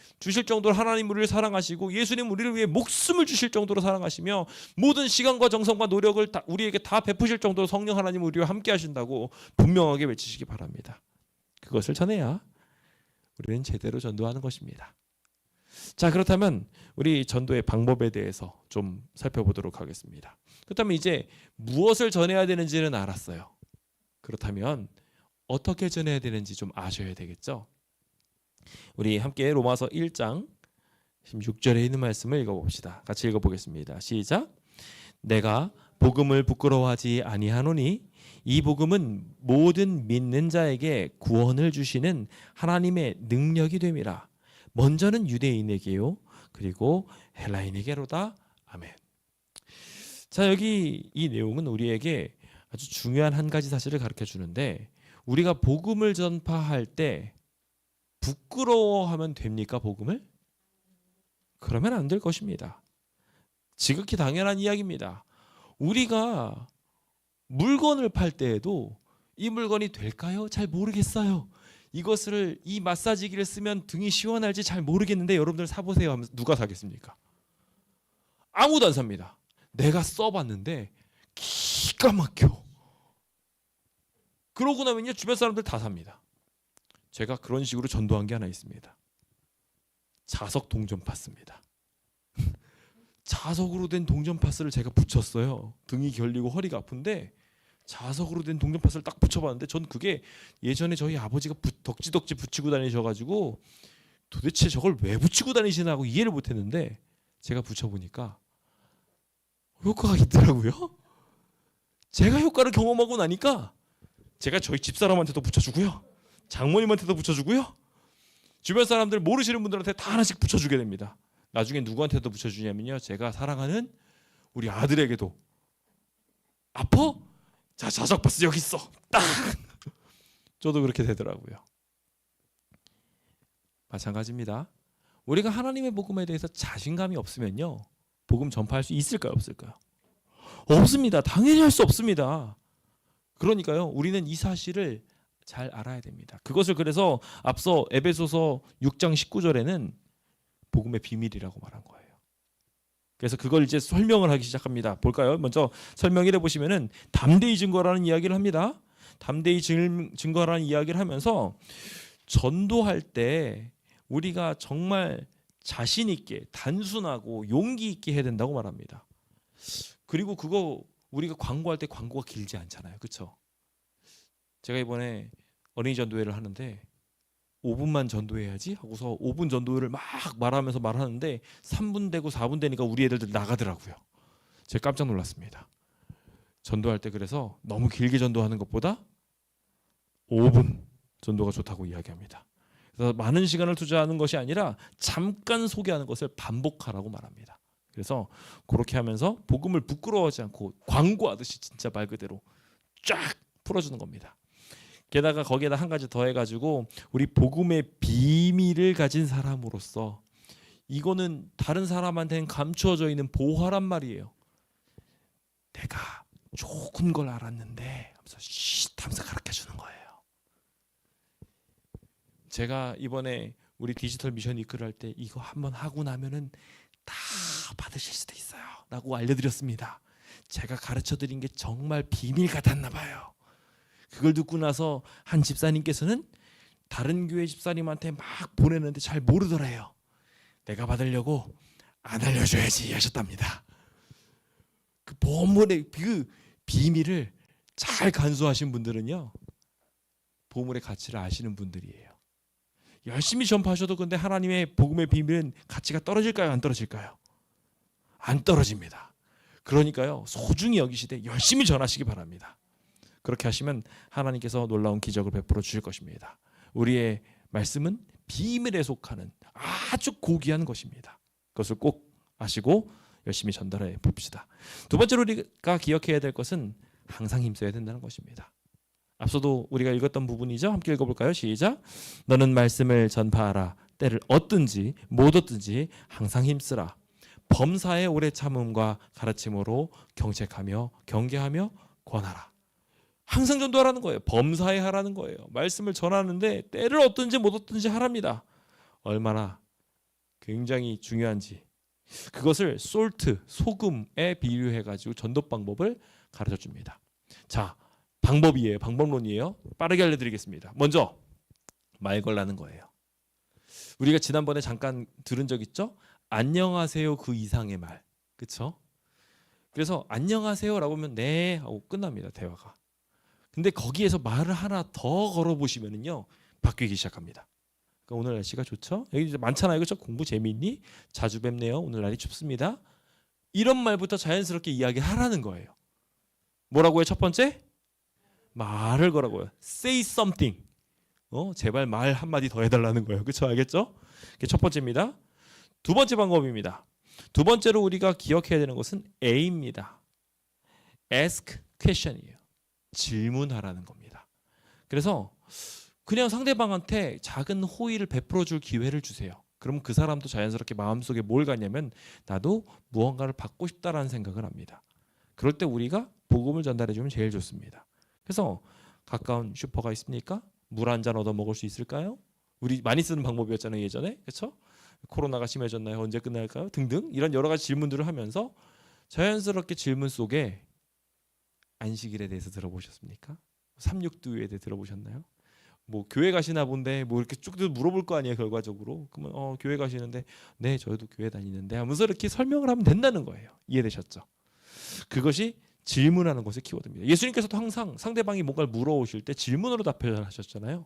정도로 하나님 우리를 사랑하시고 예수님 우리를 위해 목숨을 주실 정도로 사랑하시며 모든 시간과 정성과 노력을 우리에게 다 베푸실 정도로 성령 하나님 우리와 함께 하신다고 분명하게 외치시기 바랍니다. 그것을 전해야 우리는 제대로 전도하는 것입니다. 자, 그렇다면 우리 전도의 방법에 대해서 좀 살펴보도록 하겠습니다. 그렇다면 이제 무엇을 전해야 되는지는 알았어요. 그렇다면 어떻게 전해야 되는지 좀 아셔야 되겠죠. 우리 함께 로마서 1장 16절에 있는 말씀을 읽어봅시다. 같이 읽어보겠습니다. 시작. 내가 복음을 부끄러워하지 아니하노니 이 복음은 모든 믿는 자에게 구원을 주시는 하나님의 능력이 됨이라. 먼저는 유대인에게요 그리고 헬라인에게로다. 아멘. 자, 여기 이 내용은 우리에게 아주 중요한 한 가지 사실을 가르쳐 주는데 우리가 복음을 전파할 때 부끄러워하면 됩니까? 복음을? 그러면 안 될 것입니다. 지극히 당연한 이야기입니다. 우리가 물건을 팔 때에도 이 물건이 될까요? 잘 모르겠어요. 이 마사지기를 쓰면 등이 시원할지 잘 모르겠는데 여러분들 사보세요 하면서 누가 사겠습니까? 아무도 안 삽니다. 내가 써봤는데 기가 막혀. 그러고 나면요 주변 사람들 다 삽니다. 제가 그런 식으로 전도한 게 하나 있습니다. 자석 동전 파스입니다. 자석으로 된 동전 파스를 제가 붙였어요. 등이 결리고 허리가 아픈데 자석으로 된 동전 파스를 딱 붙여봤는데 전 그게 예전에 저희 아버지가 덕지덕지 붙이고 다니셔가지고 도대체 저걸 왜 붙이고 다니시나 하고 이해를 못했는데 제가 붙여보니까 효과가 있더라고요. 제가 효과를 경험하고 나니까 제가 저희 집사람한테도 붙여주고요, 장모님한테도 붙여주고요, 주변 사람들 모르시는 분들한테 다 하나씩 붙여주게 됩니다. 나중에 누구한테도 붙여주냐면요 제가 사랑하는 우리 아들에게도 아파? 자, 자석 파스 여기 있어. 딱. 저도 그렇게 되더라고요. 마찬가지입니다. 우리가 하나님의 복음에 대해서 자신감이 없으면요 복음 전파할 수 있을까요? 없을까요? 없습니다. 당연히 할 수 없습니다. 그러니까요 우리는 이 사실을 잘 알아야 됩니다. 그것을 그래서 앞서 에베소서 6장 19절에는 복음의 비밀이라고 말한 거예요. 그래서 그걸 이제 설명을 하기 시작합니다. 볼까요? 먼저 설명 1에 보시면은 담대히 증거라는 이야기를 합니다. 담대히 증거라는 이야기를 하면서 전도할 때 우리가 정말 자신 있게 단순하고 용기 있게 해야 된다고 말합니다. 그리고 그거 우리가 광고할 때 광고가 길지 않잖아요. 그렇죠? 제가 이번에 어린이 전도회를 하는데 5분만 전도해야지 하고서 5분 전도를 막 말하면서 말하는데 3분 되고 4분 되니까 우리 애들도 나가더라고요. 제가 깜짝 놀랐습니다. 전도할 때 그래서 너무 길게 전도하는 것보다 5분 전도가 좋다고 이야기합니다. 그래서 많은 시간을 투자하는 것이 아니라 잠깐 소개하는 것을 반복하라고 말합니다. 그래서 그렇게 하면서 복음을 부끄러워하지 않고 광고하듯이 진짜 말 그대로 쫙 풀어주는 겁니다. 게다가 거기에다 한 가지 더 해가지고 우리 복음의 비밀을 가진 사람으로서 이거는 다른 사람한테는 감추어져 있는 보화란 말이에요. 내가 좋은 걸 알았는데 하면서 쉿 하면서 가르쳐주는 거예요. 제가 이번에 우리 디지털 미션 이끌 할 때 이거 한번 하고 나면은 다 받으실 수도 있어요 라고 알려드렸습니다. 제가 가르쳐드린 게 정말 비밀 같았나 봐요. 그걸 듣고 나서 한 집사님께서는 다른 교회 집사님한테 막 보내는데 잘 모르더래요. 내가 받으려고 안 알려줘야지 하셨답니다. 그 보물의 그 비밀을 잘 간수하신 분들은요, 보물의 가치를 아시는 분들이에요. 열심히 전파하셔도 근데 하나님의 복음의 비밀은 가치가 떨어질까요? 안 떨어질까요? 안 떨어집니다. 그러니까요, 소중히 여기시되 열심히 전하시기 바랍니다. 그렇게 하시면 하나님께서 놀라운 기적을 베풀어 주실 것입니다. 우리의 말씀은 비밀에 속하는 아주 고귀한 것입니다. 그것을 꼭 아시고 열심히 전달해 봅시다. 두 번째로 우리가 기억해야 될 것은 항상 힘써야 된다는 것입니다. 앞서도 우리가 읽었던 부분이죠. 함께 읽어볼까요? 시작. 너는 말씀을 전파하라. 때를 얻든지 못 얻든지 항상 힘쓰라. 범사의 오래 참음과 가르침으로 경책하며 경계하며 권하라. 항상 전도하라는 거예요. 범사에 하라는 거예요. 말씀을 전하는데 때를 얻든지 못 얻든지 하랍니다. 얼마나 굉장히 중요한지 그것을 솔트, 소금에 비유해가지고 전도 방법을 가르쳐줍니다. 자, 방법이에요. 방법론이에요. 빠르게 알려드리겠습니다. 먼저 말 걸라는 거예요. 우리가 지난번에 잠깐 들은 적 있죠? 안녕하세요 그 이상의 말. 그렇죠? 그래서 안녕하세요라고 하면 네 하고 끝납니다. 대화가. 근데 거기에서 말을 하나 더 걸어보시면은요 바뀌기 시작합니다. 그러니까 오늘 날씨가 좋죠? 여기 이제 많잖아요. 그렇죠? 공부 재미있니? 자주 뵙네요. 오늘 날이 춥습니다. 이런 말부터 자연스럽게 이야기하라는 거예요. 뭐라고요? 첫 번째? 말을 거라고요. Say something. 제발 말 한마디 더 해달라는 거예요. 그렇죠? 알겠죠? 그게 첫 번째입니다. 두 번째 방법입니다. 두 번째로 우리가 기억해야 되는 것은 A입니다. Ask question이에요. 질문하라는 겁니다. 그래서 그냥 상대방한테 작은 호의를 베풀어 줄 기회를 주세요. 그럼 그 사람도 자연스럽게 마음속에 뭘 갖냐면 나도 무언가를 받고 싶다라는 생각을 합니다. 그럴 때 우리가 복음을 전달해 주면 제일 좋습니다. 그래서 가까운 슈퍼가 있습니까? 물 한 잔 얻어 먹을 수 있을까요? 우리 많이 쓰는 방법이었잖아요, 예전에. 그렇죠? 코로나가 심해졌나요? 언제 끝날까요? 등등 이런 여러 가지 질문들을 하면서 자연스럽게 질문 속에 안식일에 대해서 들어보셨습니까? 삼육두에 대해 들어보셨나요? 뭐 교회 가시나 본데 뭐 이렇게 쭉 물어볼 거 아니에요, 결과적으로. 그러면 교회 가시는데 네, 저희도 교회 다니는데 하면서 이렇게 설명을 하면 된다는 거예요. 이해되셨죠? 그것이 질문하는 것의 키워드입니다. 예수님께서도 항상 상대방이 뭔가를 물어오실 때 질문으로 답변을 하셨잖아요.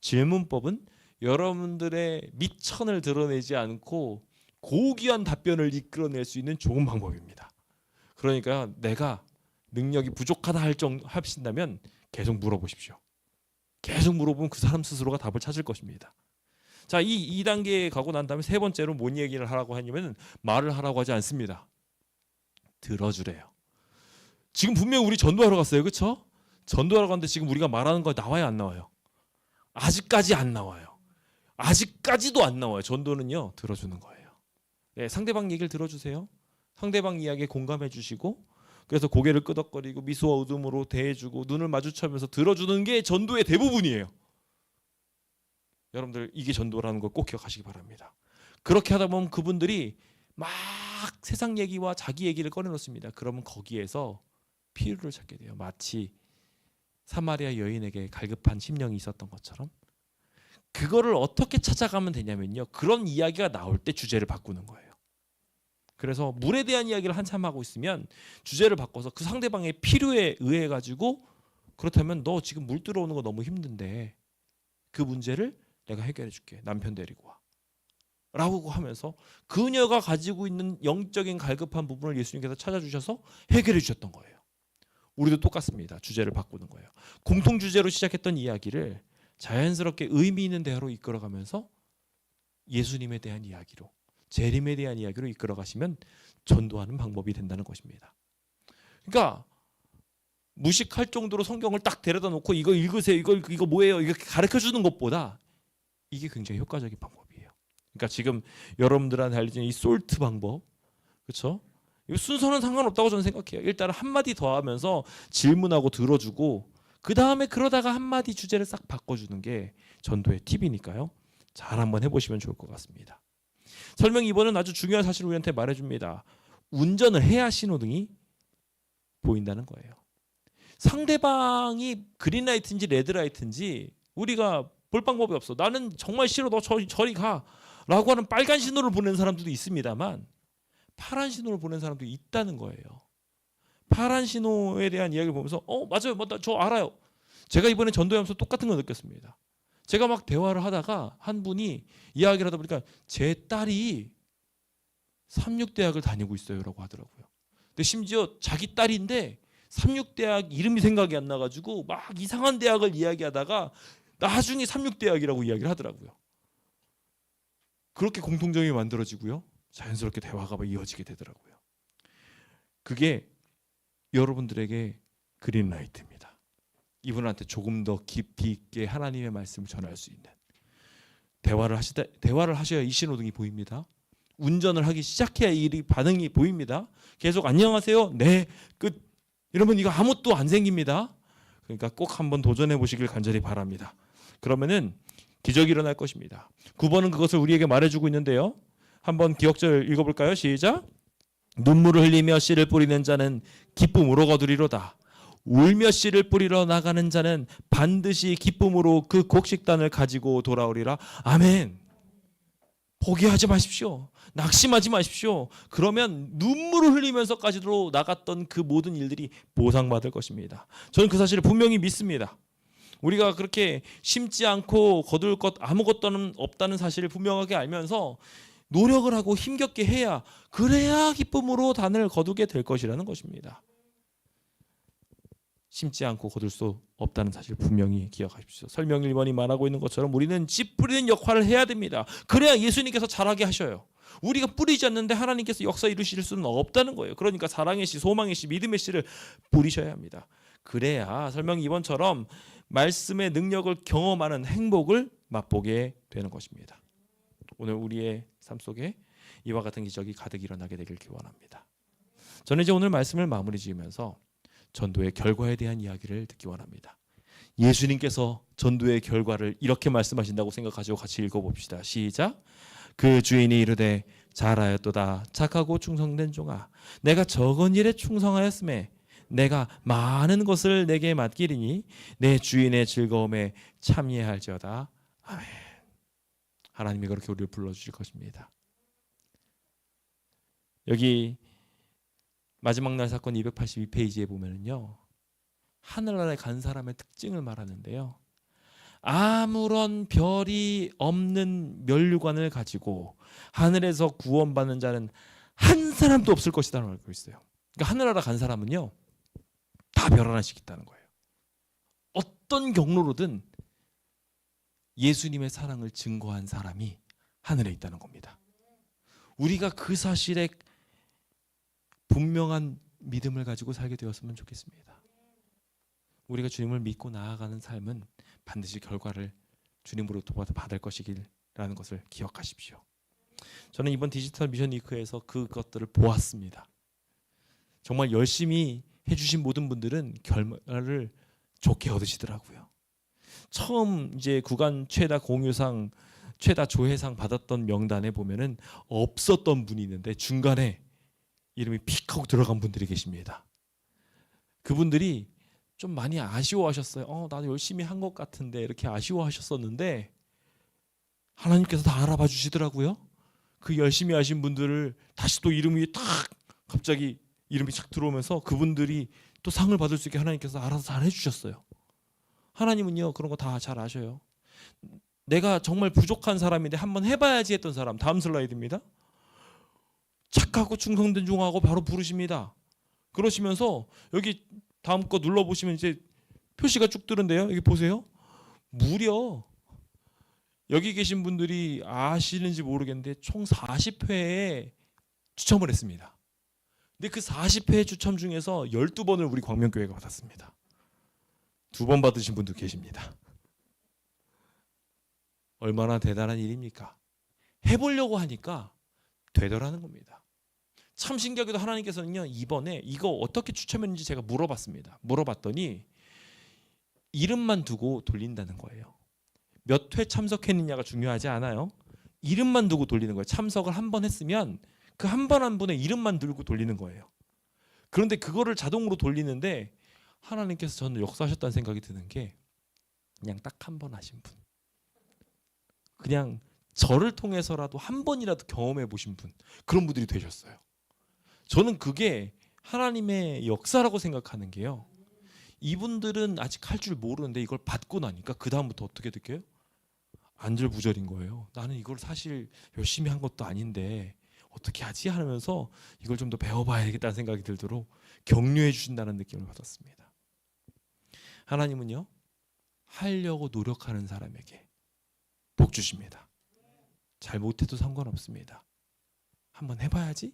질문법은 여러분들의 미천을 드러내지 않고 고귀한 답변을 이끌어낼 수 있는 좋은 방법입니다. 그러니까 내가 능력이 부족하다 하신다면 계속 물어보십시오. 계속 물어보면 그 사람 스스로가 답을 찾을 것입니다. 자, 이 2단계에 가고 난 다음에 세 번째로 뭔 얘기를 하라고 하냐면 말을 하라고 하지 않습니다. 들어주래요. 지금 분명히 우리 전도하러 갔어요. 그렇죠? 전도하러 갔는데 지금 우리가 말하는 거 나와요, 안 나와요? 아직까지 안 나와요. 아직까지도 안 나와요. 전도는요, 들어주는 거예요. 네, 상대방 얘기를 들어주세요. 상대방 이야기에 공감해 주시고 그래서 고개를 끄덕거리고 미소와 웃음으로 대해주고 눈을 마주치면서 들어주는 게 전도의 대부분이에요. 여러분들 이게 전도라는 걸 꼭 기억하시기 바랍니다. 그렇게 하다 보면 그분들이 막 세상 얘기와 자기 얘기를 꺼내놓습니다. 그러면 거기에서 필요를 찾게 돼요. 마치 사마리아 여인에게 갈급한 심령이 있었던 것처럼 그거를 어떻게 찾아가면 되냐면요. 그런 이야기가 나올 때 주제를 바꾸는 거예요. 그래서 물에 대한 이야기를 한참 하고 있으면 주제를 바꿔서 그 상대방의 필요에 의해 가지고 그렇다면 너 지금 물 들어오는 거 너무 힘든데 그 문제를 내가 해결해 줄게. 남편 데리고 와. 라고 하면서 그녀가 가지고 있는 영적인 갈급한 부분을 예수님께서 찾아주셔서 해결해 주셨던 거예요. 우리도 똑같습니다. 주제를 바꾸는 거예요. 공통 주제로 시작했던 이야기를 자연스럽게 의미 있는 대화로 이끌어가면서 예수님에 대한 이야기로, 재림에 대한 이야기로 이끌어가시면 전도하는 방법이 된다는 것입니다. 그러니까 무식할 정도로 성경을 딱 데려다 놓고 이거 읽으세요, 이거 뭐예요, 이렇게 가르쳐 주는 것보다 이게 굉장히 효과적인 방법이에요. 그러니까 지금 여러분들한테 알려진 이 솔트 방법, 그렇죠? 이 순서는 상관없다고 저는 생각해요. 일단 한마디 더 하면서 질문하고 들어주고 그 다음에 그러다가 한마디 주제를 싹 바꿔주는 게 전도의 팁이니까요. 잘 한번 해보시면 좋을 것 같습니다. 설명 2번은 아주 중요한 사실을 우리한테 말해줍니다. 운전을 해야 신호등이 보인다는 거예요. 상대방이 그린라이트인지 레드라이트인지 우리가 볼 방법이 없어. 나는 정말 싫어, 너 저리 가 라고 하는 빨간 신호를 보내는 사람들도 있습니다만 파란 신호를 보내는 사람도 있다는 거예요. 파란 신호에 대한 이야기를 보면서 맞아요, 저 알아요. 제가 이번에 전도하면서 똑같은 거 느꼈습니다. 제가 막 대화를 하다가 한 분이 이야기를 하다 보니까 제 딸이 삼육대학을 다니고 있어요 라고 하더라고요. 근데 심지어 자기 딸인데 삼육대학 이름이 생각이 안 나가지고 막 이상한 대학을 이야기하다가 나중에 삼육대학이라고 이야기를 하더라고요. 그렇게 공통점이 만들어지고요. 자연스럽게 대화가 이어지게 되더라고요. 그게 여러분들에게 그린라이트입니다. 이분한테 조금 더 깊이 있게 하나님의 말씀을 전할 수 있는 대화를 하셔야 이 신호등이 보입니다. 운전을 하기 시작해야 이 반응이 보입니다. 계속 안녕하세요, 네, 끝 이러면 이거 아무것도 안 생깁니다. 그러니까 꼭 한번 도전해 보시길 간절히 바랍니다. 그러면은 기적이 일어날 것입니다. 9번은 그것을 우리에게 말해주고 있는데요. 한번 기억절 읽어볼까요? 시작. 눈물을 흘리며 씨를 뿌리는 자는 기쁨으로 거두리로다. 울며 씨를 뿌리러 나가는 자는 반드시 기쁨으로 그 곡식단을 가지고 돌아오리라. 아멘. 포기하지 마십시오. 낙심하지 마십시오. 그러면 눈물을 흘리면서까지도 나갔던 그 모든 일들이 보상받을 것입니다. 저는 그 사실을 분명히 믿습니다. 우리가 그렇게 심지 않고 거둘 것 아무것도 없다는 사실을 분명하게 알면서 노력을 하고 힘겹게 해야 그래야 기쁨으로 단을 거두게 될 것이라는 것입니다. 심지 않고 거둘 수 없다는 사실 분명히 기억하십시오. 설명 1번이 말하고 있는 것처럼 우리는 씨 뿌리는 역할을 해야 됩니다. 그래야 예수님께서 잘하게 하셔요. 우리가 뿌리지 않는데 하나님께서 역사 이루실 수는 없다는 거예요. 그러니까 사랑의 씨, 소망의 씨, 믿음의 씨를 뿌리셔야 합니다. 그래야 설명 2번처럼 말씀의 능력을 경험하는 행복을 맛보게 되는 것입니다. 오늘 우리의 삶 속에 이와 같은 기적이 가득 일어나게 되길 기원합니다. 저는 이제 오늘 말씀을 마무리 지으면서 전도의 결과에 대한 이야기를 듣기 원합니다. 예수님께서 전도의 결과를 이렇게 말씀하신다고 생각하시고 같이 읽어봅시다. 시작. 그 주인이 이르되 잘하였도다 착하고 충성된 종아, 내가 적은 일에 충성하였음에 내가 많은 것을 내게 맡기리니 내 주인의 즐거움에 참여할지어다. 아멘. 하나님이 그렇게 우리를 불러주실 것입니다. 여기 마지막 날 사건 282페이지에 보면은요, 하늘나라에 간 사람의 특징을 말하는데요, 아무런 별이 없는 면류관을 가지고 하늘에서 구원받는 자는 한 사람도 없을 것이라고 알고 있어요. 그러니까 하늘나라 간 사람은요, 다 별 하나씩 있다는 거예요. 어떤 경로로든 예수님의 사랑을 증거한 사람이 하늘에 있다는 겁니다. 우리가 그 사실에 분명한 믿음을 가지고 살게 되었으면 좋겠습니다. 우리가 주님을 믿고 나아가는 삶은 반드시 결과를 주님으로부터 받을 것이라는 것을 기억하십시오. 저는 이번 디지털 미션 위크에서 그것들을 보았습니다. 정말 열심히 해주신 모든 분들은 결과를 좋게 얻으시더라고요. 처음 이제 구간 최다 공유상, 최다 조회상 받았던 명단에 보면은 없었던 분이 있는데 중간에 이름이 픽 하고 들어간 분들이 계십니다. 그분들이 좀 많이 아쉬워하셨어요. 나도 열심히 한 것 같은데 이렇게 아쉬워하셨었는데 하나님께서 다 알아봐 주시더라고요. 그 열심히 하신 분들을 다시 또 이름이 탁 갑자기 이름이 착 들어오면서 그분들이 또 상을 받을 수 있게 하나님께서 알아서 잘 해주셨어요. 하나님은요 그런 거 다 잘 아셔요. 내가 정말 부족한 사람인데 한번 해봐야지 했던 사람, 다음 슬라이드입니다. 착하고 충성된 종하고 바로 부르십니다. 그러시면서 여기 다음 거 눌러보시면 이제 표시가 쭉 뜨는데요. 여기 보세요. 무려 여기 계신 분들이 아시는지 모르겠는데 총 40회에 추첨을 했습니다. 근데 그 40회 추첨 중에서 12번을 우리 광명교회가 받았습니다. 2번 받으신 분도 계십니다. 얼마나 대단한 일입니까? 해보려고 하니까 되더라는 겁니다. 참 신기하게도 하나님께서는요, 이번에 이거 어떻게 추첨했는지 제가 물어봤습니다. 물어봤더니 이름만 두고 돌린다는 거예요. 몇 회 참석했느냐가 중요하지 않아요. 이름만 두고 돌리는 거예요. 참석을 한 번 했으면 그 한 번 한 분의 이름만 들고 돌리는 거예요. 그런데 그거를 자동으로 돌리는데 하나님께서 저는 역사하셨다는 생각이 드는 게 그냥 딱 한 번 하신 분, 그냥 저를 통해서라도 한 번이라도 경험해 보신 분, 그런 분들이 되셨어요. 저는 그게 하나님의 역사라고 생각하는 게요, 이분들은 아직 할 줄 모르는데 이걸 받고 나니까 그 다음부터 어떻게 느껴요? 안절부절인 거예요. 나는 이걸 사실 열심히 한 것도 아닌데 어떻게 하지 하면서 이걸 좀 더 배워봐야겠다는 생각이 들도록 격려해 주신다는 느낌을 받았습니다. 하나님은요, 하려고 노력하는 사람에게 복 주십니다. 잘 못해도 상관없습니다. 한번 해봐야지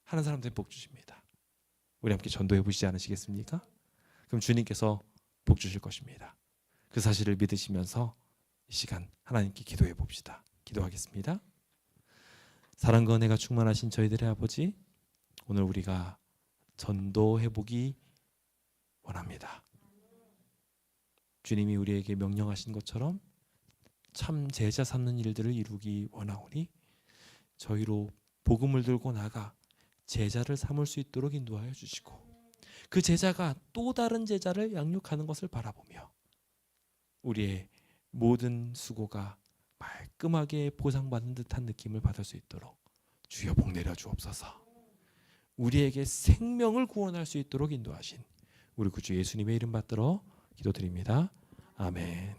하는 사람들에게 복 주십니다. 우리 함께 전도해 보시지 않으시겠습니까? 그럼 주님께서 복 주실 것입니다. 그 사실을 믿으시면서 이 시간 하나님께 기도해 봅시다. 기도하겠습니다. 사랑과 은혜가 충만하신 저희들의 아버지, 오늘 우리가 전도해 보기 원합니다. 주님이 우리에게 명령하신 것처럼 참 제자 삼는 일들을 이루기 원하오니 저희로 복음을 들고 나가 제자를 삼을 수 있도록 인도하여 주시고, 그 제자가 또 다른 제자를 양육하는 것을 바라보며 우리의 모든 수고가 말끔하게 보상받는 듯한 느낌을 받을 수 있도록 주여 복 내려 주옵소서. 우리에게 생명을 구원할 수 있도록 인도하신 우리 구주 예수님의 이름 받들어 기도드립니다. 아멘.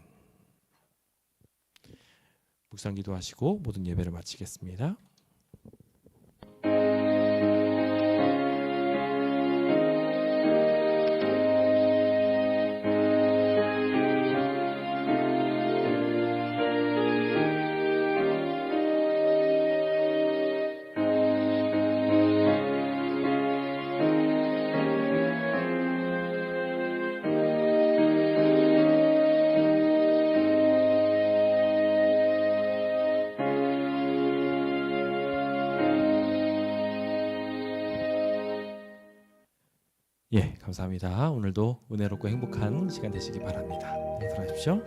묵상 기도하시고 모든 예배를 마치겠습니다. 예, 감사합니다. 오늘도 은혜롭고 행복한 시간 되시기 바랍니다. 들어가십시오.